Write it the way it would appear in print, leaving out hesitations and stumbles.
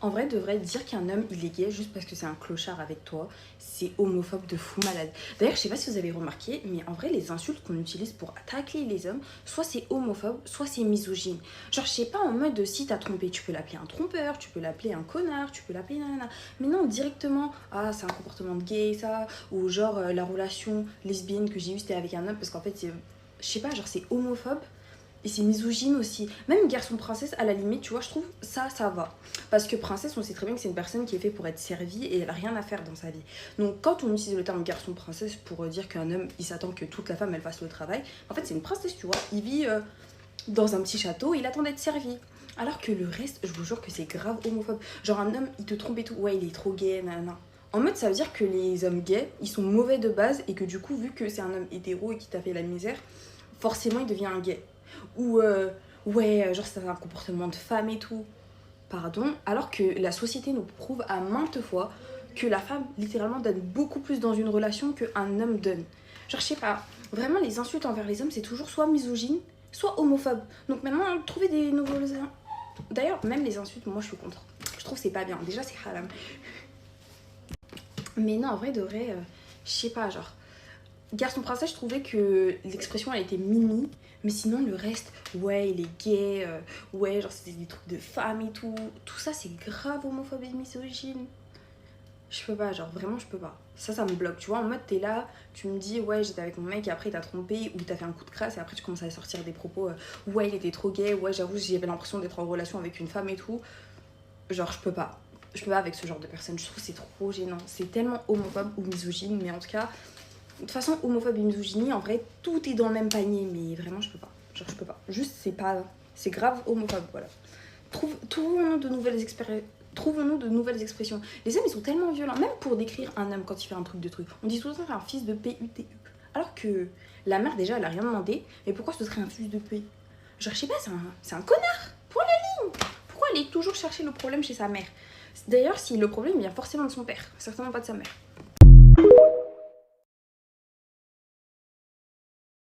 En vrai, devrait dire qu'un homme il est gay juste parce que c'est un clochard avec toi, c'est homophobe de fou malade. D'ailleurs, je sais pas si vous avez remarqué, mais en vrai, les insultes qu'on utilise pour attaquer les hommes, soit c'est homophobe, soit c'est misogyne. Genre, je sais pas, en mode si t'as trompé, tu peux l'appeler un trompeur, tu peux l'appeler un connard, tu peux l'appeler nanana. Mais non, directement, ah, c'est un comportement de gay, ça, ou genre la relation lesbienne que j'ai eue, c'était avec un homme, parce qu'en fait, c'est, je sais pas, genre c'est homophobe. Et c'est misogyne aussi. Même garçon princesse, à la limite, tu vois, je trouve ça, ça va. Parce que princesse, on sait très bien que c'est une personne qui est faite pour être servie et elle a rien à faire dans sa vie. Donc quand on utilise le terme garçon princesse pour dire qu'un homme, il s'attend que toute la femme, elle fasse le travail, en fait, c'est une princesse, tu vois. Il vit dans un petit château, il attend d'être servi. Alors que le reste, je vous jure que c'est grave homophobe. Genre un homme, il te trompe et tout. Ouais, il est trop gay, nanana. En mode, ça veut dire que les hommes gays, ils sont mauvais de base et que du coup, vu que c'est un homme hétéro et qui t'a fait la misère, forcément, il devient un gay. Ou ouais, genre c'est un comportement de femme et tout. Pardon, alors que la société nous prouve à maintes fois que la femme littéralement donne beaucoup plus dans une relation qu'un homme donne. Genre je sais pas, vraiment les insultes envers les hommes c'est toujours soit misogyne, soit homophobe. Donc maintenant trouver des nouveaux... D'ailleurs même les insultes moi je suis contre. Je trouve que c'est pas bien, déjà c'est haram. Mais non en vrai de vrai, je sais pas genre... Garçon princesse, je trouvais que l'expression elle était mimi, mais sinon le reste, ouais, il est gay, ouais, genre c'était des trucs de femmes et tout. Tout ça c'est grave homophobe et misogyne. Je peux pas, genre vraiment je peux pas. Ça me bloque, tu vois, en mode t'es là, tu me dis ouais j'étais avec mon mec et après il t'a trompé ou t'as fait un coup de crasse et après tu commences à sortir des propos ouais il était trop gay, ouais j'avoue j'avais l'impression d'être en relation avec une femme et tout. Genre je peux pas. Je peux pas avec ce genre de personne, je trouve que c'est trop gênant. C'est tellement homophobe ou misogyne, mais en tout cas de toute façon, homophobie et misogynie, en vrai, tout est dans le même panier, mais vraiment, je peux pas. Genre, je peux pas. Juste, c'est pas. C'est grave homophobe, voilà. Trouvons-nous de nouvelles expériences. Trouvons-nous de nouvelles expressions. Les hommes, ils sont tellement violents, même pour décrire un homme quand il fait un truc de truc. On dit tout le temps un fils de PUTU. Alors que la mère, déjà, elle a rien demandé. Mais pourquoi ce serait un fils de P? Genre, je sais pas, c'est un connard. Point la ligne. Pourquoi aller toujours chercher le problème chez sa mère? D'ailleurs, si le problème vient forcément de son père, certainement pas de sa mère.